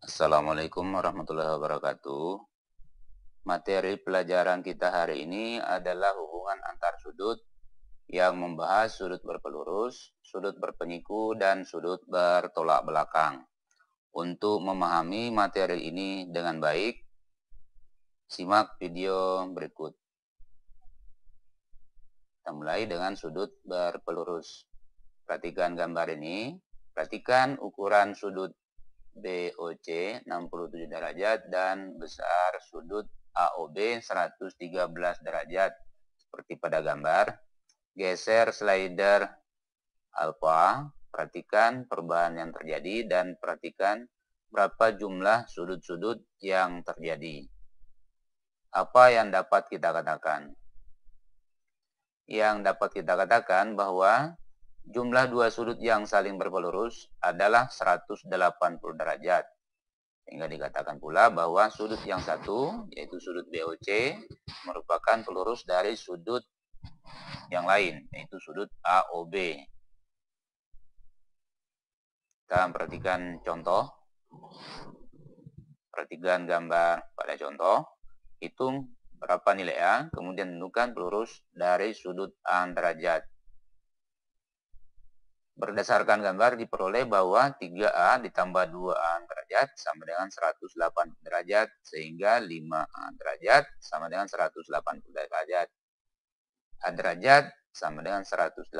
Assalamualaikum warahmatullahi wabarakatuh. Materi pelajaran kita hari ini adalah hubungan antar sudut yang membahas sudut berpelurus, sudut berpenyiku, dan sudut bertolak belakang. Untuk memahami materi ini dengan baik, simak video berikut. Kita mulai dengan sudut berpelurus. Perhatikan gambar ini. Perhatikan ukuran sudut BOC 67 derajat dan besar sudut AOB 113 derajat seperti pada gambar. Geser slider alfa, perhatikan perubahan yang terjadi dan perhatikan berapa jumlah sudut-sudut yang terjadi. Apa yang dapat kita katakan? Yang dapat kita katakan bahwa jumlah dua sudut yang saling berpelurus adalah 180 derajat. Sehingga dikatakan pula bahwa sudut yang satu, yaitu sudut BOC, merupakan pelurus dari sudut yang lain, yaitu sudut AOB. Kita perhatikan contoh. Perhatikan gambar pada contoh. Hitung berapa nilai A, kemudian tentukan pelurus dari sudut A derajat. Berdasarkan gambar diperoleh bahwa 3A ditambah 2A derajat sama dengan 180 derajat, sehingga 5A derajat sama dengan 180 derajat. A derajat sama dengan 180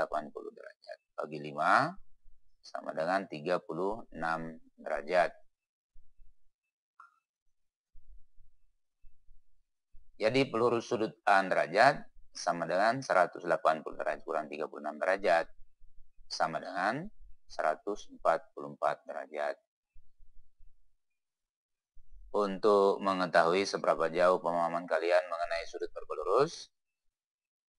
derajat. Bagi 5 sama dengan 36 derajat. Jadi pelurus sudut A derajat sama dengan 180 derajat kurang 36 derajat sama dengan 144 derajat. Untuk mengetahui seberapa jauh pemahaman kalian mengenai sudut berpelurus,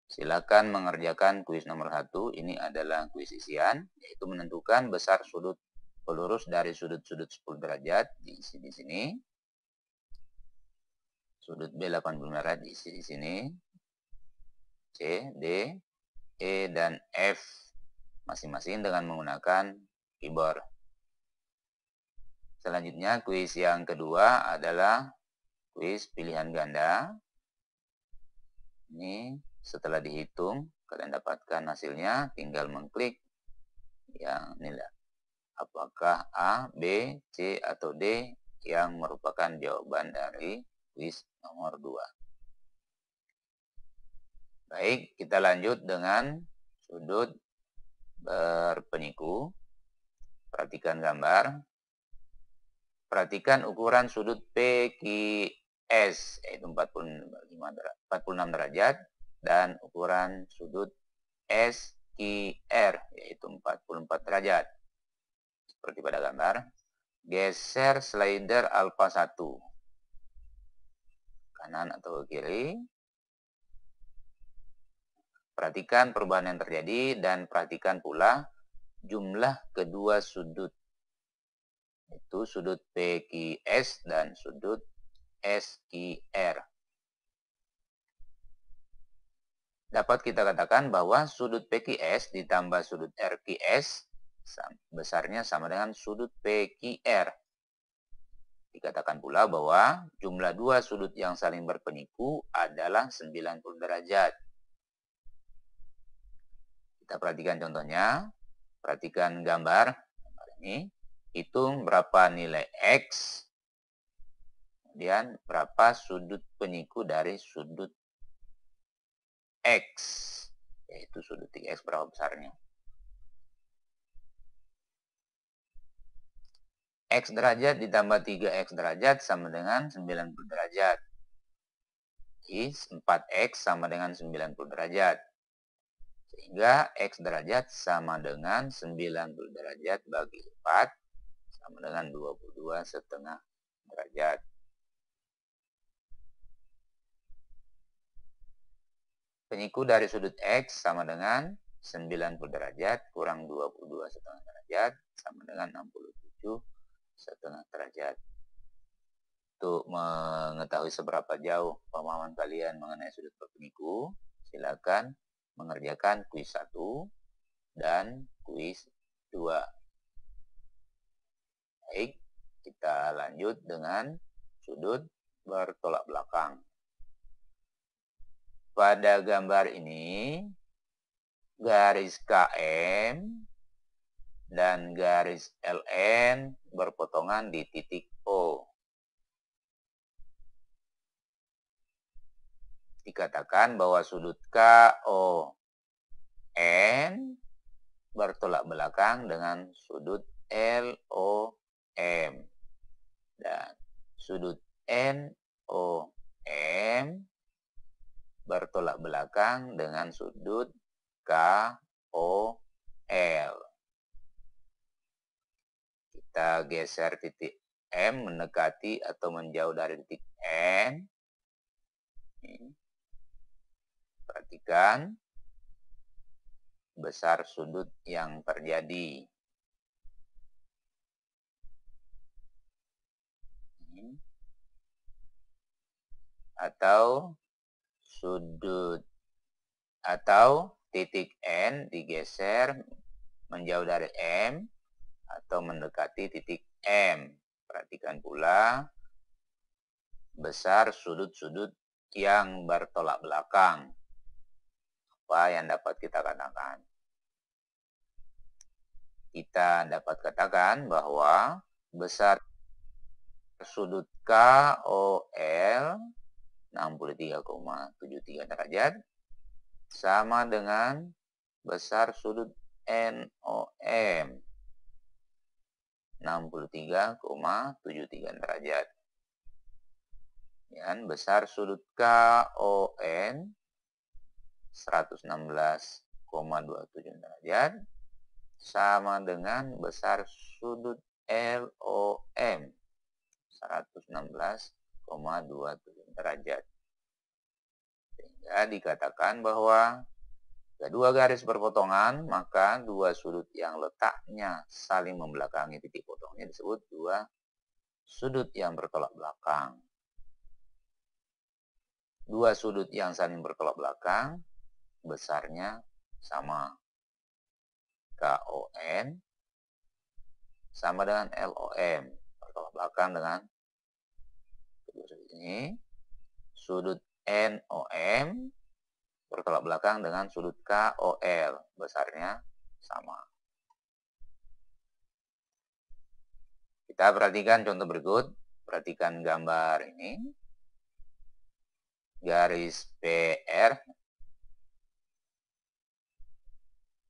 silakan mengerjakan kuis nomor 1. Ini adalah kuis isian, yaitu menentukan besar sudut pelurus dari sudut-sudut 10 derajat diisi di sini. Sudut B 80 derajat diisi di sini. C, D, E, dan F masing-masing dengan menggunakan keyboard. Selanjutnya, kuis yang kedua adalah kuis pilihan ganda. Ini setelah dihitung, kalian dapatkan hasilnya, tinggal mengklik yang nilai apakah A, B, C, atau D yang merupakan jawaban dari kuis nomor 2. Baik, kita lanjut dengan sudut berpenyiku. Perhatikan gambar. Perhatikan ukuran sudut PQS, yaitu 46 derajat, dan ukuran sudut SQR, yaitu 44 derajat. Seperti pada gambar. Geser slider alfa 1. Kanan atau kiri. Perhatikan perubahan yang terjadi dan perhatikan pula jumlah kedua sudut. Itu sudut PQS dan sudut SQR. Dapat kita katakan bahwa sudut PQS ditambah sudut RQS besarnya sama dengan sudut PQR. Dikatakan pula bahwa jumlah dua sudut yang saling berpenyiku adalah 90 derajat. Kita perhatikan contohnya. Perhatikan gambar ini. Hitung berapa nilai X. Kemudian berapa sudut penyiku dari sudut X. Yaitu sudut 3X berapa besarnya. X derajat ditambah 3X derajat sama dengan 90 derajat. Jadi 4X sama dengan 90 derajat. Sehingga X derajat sama dengan 90 derajat bagi 4 sama dengan 22,5 derajat. Penyiku dari sudut X sama dengan 90 derajat kurang 22,5 derajat sama dengan 67,5 derajat. Untuk mengetahui seberapa jauh pemahaman kalian mengenai sudut berpenyiku, silakan mengerjakan kuis 1 dan kuis 2. Baik, Kita lanjut dengan sudut bertolak belakang. Pada gambar ini, garis KM dan garis LN berpotongan di titik O. Dikatakan bahwa sudut KON bertolak belakang dengan sudut LOM dan sudut NOM bertolak belakang dengan sudut KOL. Kita geser titik M mendekati atau menjauh dari titik N. Perhatikan besar sudut yang terjadi. Atau sudut atau titik N digeser menjauh dari M atau mendekati titik M. Perhatikan pula besar sudut-sudut yang bertolak belakang. Apa yang dapat kita katakan? Kita dapat katakan bahwa besar sudut KOL 63,73 derajat sama dengan besar sudut NOM 63,73 derajat. Dan besar sudut KON 116,27 derajat sama dengan besar sudut LOM 116,27 derajat. Sehingga dikatakan bahwa kedua garis berpotongan, maka dua sudut yang letaknya saling membelakangi titik potongnya disebut dua sudut yang bertolak belakang. Dua sudut yang saling bertolak belakang besarnya sama. KON sama dengan LOM. Bertolak belakang dengan kedua sudut ini. Sudut NOM bertolak belakang dengan sudut KOL. Besarnya sama. Kita perhatikan contoh berikut. Perhatikan gambar ini. Garis PR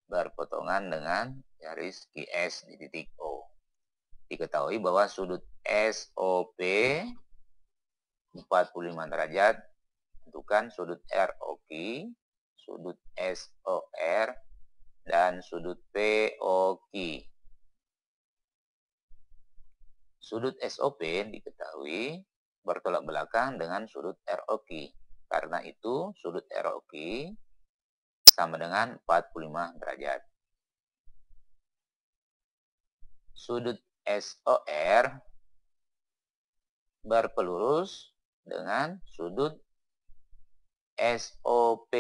berpotongan dengan garis QS di titik O. Diketahui bahwa sudut SOP 45 derajat. Tentukan sudut ROQ, sudut SOR, dan sudut POQ. Sudut SOP diketahui bertolak belakang dengan sudut ROQ. Karena itu, sudut ROQ sama dengan 45 derajat. Sudut SOR berpelurus dengan sudut SOP.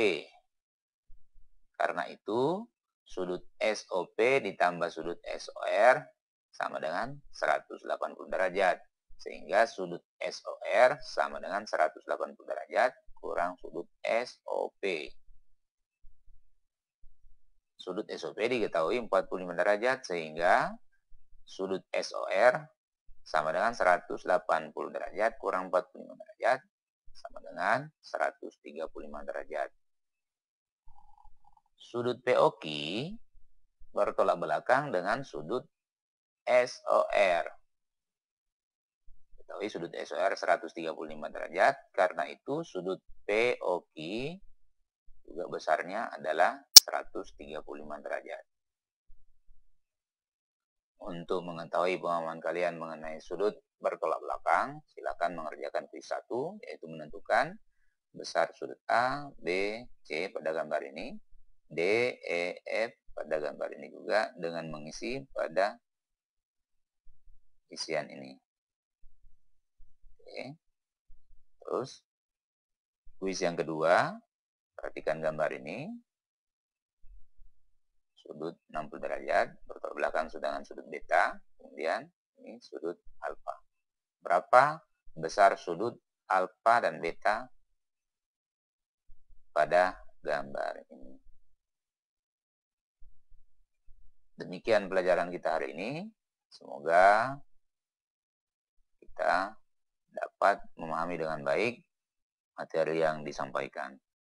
Karena itu, sudut SOP ditambah sudut SOR sama dengan 180 derajat. Sehingga sudut SOR sama dengan 180 derajat kurang sudut SOP. Sudut SOP diketahui 45 derajat sehingga sudut SOR sama dengan 180 derajat kurang 45 derajat sama dengan 135 derajat. Sudut POQ bertolak belakang dengan sudut SOR. Ketahui sudut SOR 135 derajat, karena itu sudut POQ juga besarnya adalah 135 derajat. Untuk mengetahui pemahaman kalian mengenai sudut bertolak belakang, silakan mengerjakan kuis 1, yaitu menentukan besar sudut A, B, C pada gambar ini, D, E, F pada gambar ini juga dengan mengisi pada isian ini. Oke. Terus, kuis yang kedua, perhatikan gambar ini. Sudut 60 derajat bertolak belakang dengan sudut beta. Kemudian Ini sudut alfa. Berapa besar sudut alfa dan beta pada gambar ini? Demikian pelajaran kita hari ini. Semoga kita dapat memahami dengan baik materi yang disampaikan.